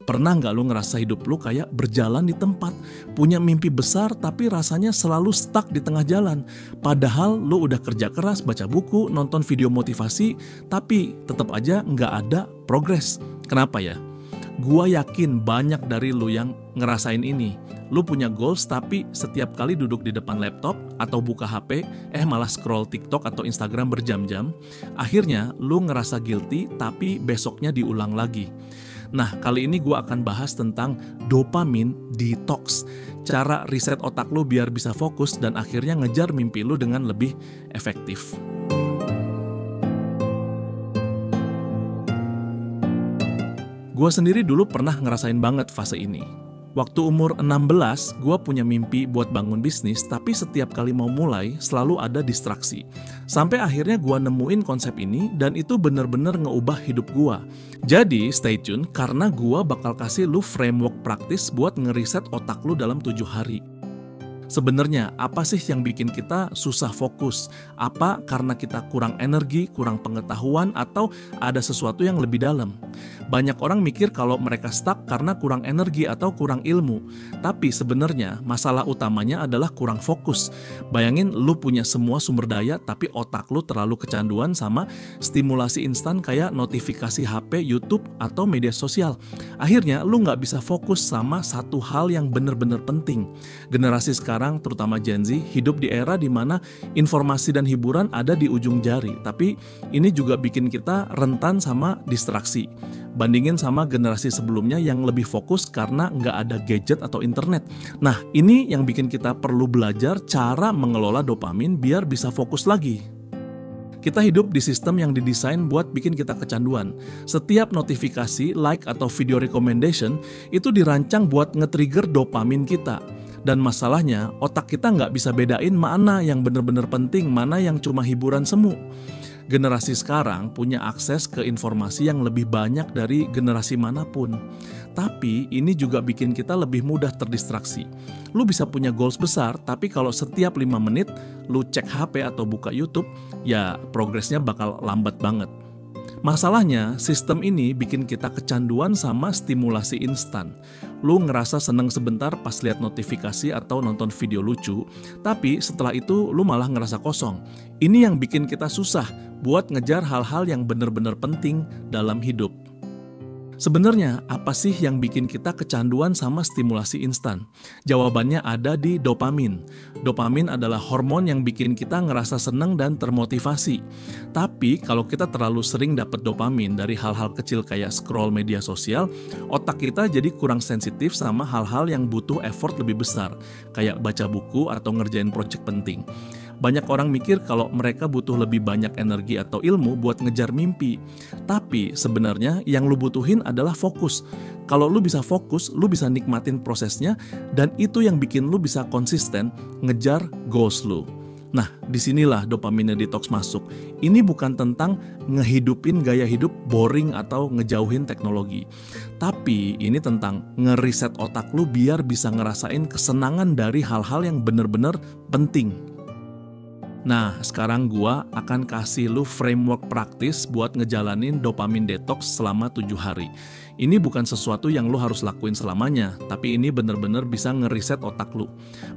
Pernah nggak lu ngerasa hidup lu kayak berjalan di tempat? Punya mimpi besar tapi rasanya selalu stuck di tengah jalan. Padahal lu udah kerja keras, baca buku, nonton video motivasi, tapi tetap aja nggak ada progres. Kenapa ya? Gua yakin banyak dari lu yang ngerasain ini. Lu punya goals tapi setiap kali duduk di depan laptop atau buka HP, malah scroll TikTok atau Instagram berjam-jam. Akhirnya lu ngerasa guilty tapi besoknya diulang lagi. Nah, kali ini gua akan bahas tentang dopamine detox. Cara reset otak lu biar bisa fokus dan akhirnya ngejar mimpi lu dengan lebih efektif. Gua sendiri dulu pernah ngerasain banget fase ini. Waktu umur 16, gua punya mimpi buat bangun bisnis, tapi setiap kali mau mulai selalu ada distraksi. Sampai akhirnya gua nemuin konsep ini dan itu bener-bener ngeubah hidup gua. Jadi stay tune karena gua bakal kasih lu framework praktis buat ngeriset otak lu dalam 7 hari. Sebenarnya apa sih yang bikin kita susah fokus? Apa karena kita kurang energi, kurang pengetahuan, atau ada sesuatu yang lebih dalam? Banyak orang mikir kalau mereka stuck karena kurang energi atau kurang ilmu. Tapi sebenarnya masalah utamanya adalah kurang fokus. Bayangin lu punya semua sumber daya tapi otak lu terlalu kecanduan sama stimulasi instan kayak notifikasi HP, YouTube, atau media sosial. Akhirnya lu nggak bisa fokus sama satu hal yang benar-benar penting. Generasi sekarang, terutama Gen Z, hidup di era di mana informasi dan hiburan ada di ujung jari. Tapi ini juga bikin kita rentan sama distraksi. Bandingin sama generasi sebelumnya yang lebih fokus karena nggak ada gadget atau internet. Nah, ini yang bikin kita perlu belajar cara mengelola dopamin biar bisa fokus lagi. Kita hidup di sistem yang didesain buat bikin kita kecanduan. Setiap notifikasi, like, atau video recommendation itu dirancang buat nge-trigger dopamin kita. Dan masalahnya, otak kita nggak bisa bedain mana yang benar-benar penting, mana yang cuma hiburan semu. Generasi sekarang punya akses ke informasi yang lebih banyak dari generasi manapun. Tapi ini juga bikin kita lebih mudah terdistraksi. Lu bisa punya goals besar, tapi kalau setiap 5 menit lu cek HP atau buka YouTube, ya progresnya bakal lambat banget. Masalahnya, sistem ini bikin kita kecanduan sama stimulasi instan. Lu ngerasa seneng sebentar pas lihat notifikasi atau nonton video lucu, tapi setelah itu lu malah ngerasa kosong. Ini yang bikin kita susah buat ngejar hal-hal yang benar-benar penting dalam hidup. Sebenarnya, apa sih yang bikin kita kecanduan sama stimulasi instan? Jawabannya ada di dopamin. Dopamin adalah hormon yang bikin kita ngerasa senang dan termotivasi. Tapi, kalau kita terlalu sering dapat dopamin dari hal-hal kecil kayak scroll media sosial, otak kita jadi kurang sensitif sama hal-hal yang butuh effort lebih besar, kayak baca buku atau ngerjain project penting. Banyak orang mikir kalau mereka butuh lebih banyak energi atau ilmu buat ngejar mimpi. Tapi sebenarnya yang lu butuhin adalah fokus. Kalau lu bisa fokus, lu bisa nikmatin prosesnya dan itu yang bikin lu bisa konsisten ngejar goals lu. Nah, disinilah dopamine detox masuk. Ini bukan tentang ngehidupin gaya hidup boring atau ngejauhin teknologi. Tapi ini tentang ngeriset otak lu biar bisa ngerasain kesenangan dari hal-hal yang benar-benar penting. Nah, sekarang gua akan kasih lu framework praktis buat ngejalanin dopamine detox selama 7 hari. Ini bukan sesuatu yang lu harus lakuin selamanya, tapi ini bener-bener bisa ngeriset otak lu.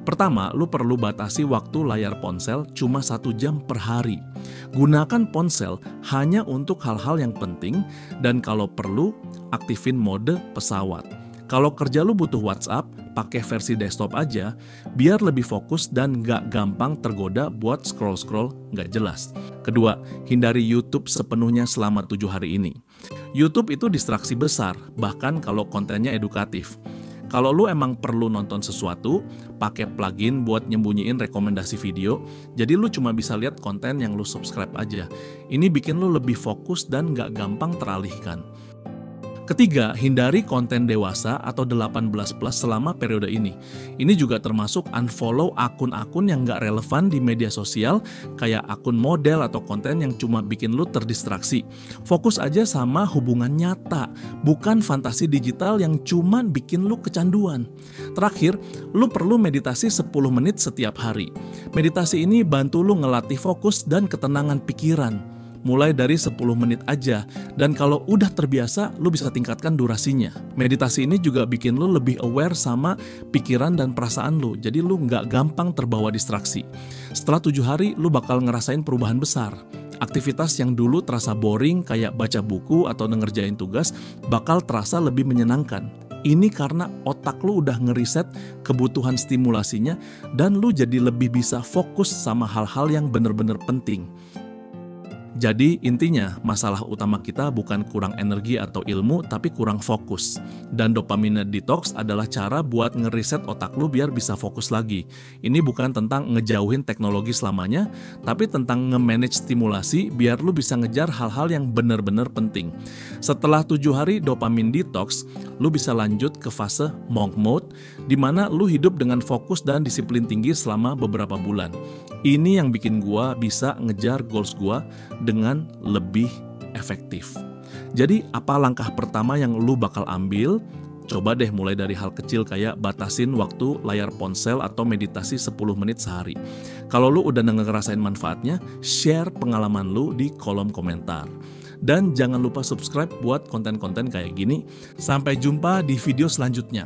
Pertama, lu perlu batasi waktu layar ponsel cuma 1 jam per hari. Gunakan ponsel hanya untuk hal-hal yang penting, dan kalau perlu, aktifin mode pesawat. Kalau kerja lu butuh WhatsApp, pakai versi desktop aja, biar lebih fokus dan gak gampang tergoda buat scroll-scroll gak jelas. Kedua, hindari YouTube sepenuhnya selama 7 hari ini. YouTube itu distraksi besar, bahkan kalau kontennya edukatif. Kalau lu emang perlu nonton sesuatu, pakai plugin buat nyembunyiin rekomendasi video, jadi lu cuma bisa lihat konten yang lu subscribe aja. Ini bikin lu lebih fokus dan gak gampang teralihkan. Ketiga, hindari konten dewasa atau 18+ selama periode ini. Ini juga termasuk unfollow akun-akun yang gak relevan di media sosial, kayak akun model atau konten yang cuma bikin lu terdistraksi. Fokus aja sama hubungan nyata, bukan fantasi digital yang cuma bikin lu kecanduan. Terakhir, lu perlu meditasi 10 menit setiap hari. Meditasi ini bantu lu ngelatih fokus dan ketenangan pikiran. mulai dari 10 menit aja. Dan kalau udah terbiasa, lu bisa tingkatkan durasinya. Meditasi ini juga bikin lu lebih aware sama pikiran dan perasaan lu, jadi lu nggak gampang terbawa distraksi. Setelah 7 hari, lu bakal ngerasain perubahan besar. Aktivitas yang dulu terasa boring kayak baca buku atau ngerjain tugas bakal terasa lebih menyenangkan. Ini karena otak lu udah ngeriset kebutuhan stimulasinya dan lu jadi lebih bisa fokus sama hal-hal yang bener-bener penting. Jadi intinya masalah utama kita bukan kurang energi atau ilmu, tapi kurang fokus. Dan dopamine detox adalah cara buat ngeriset otak lu biar bisa fokus lagi. Ini bukan tentang ngejauhin teknologi selamanya, tapi tentang nge-manage stimulasi biar lu bisa ngejar hal-hal yang benar-benar penting. Setelah 7 hari dopamine detox, lu bisa lanjut ke fase monk mode, di mana lu hidup dengan fokus dan disiplin tinggi selama beberapa bulan. Ini yang bikin gua bisa ngejar goals gua dengan lebih efektif. Jadi apa langkah pertama yang lu bakal ambil? Coba deh mulai dari hal kecil kayak batasin waktu layar ponsel atau meditasi 10 menit sehari. Kalau lu udah ngerasain manfaatnya, share pengalaman lu di kolom komentar. Dan jangan lupa subscribe buat konten-konten kayak gini. Sampai jumpa di video selanjutnya.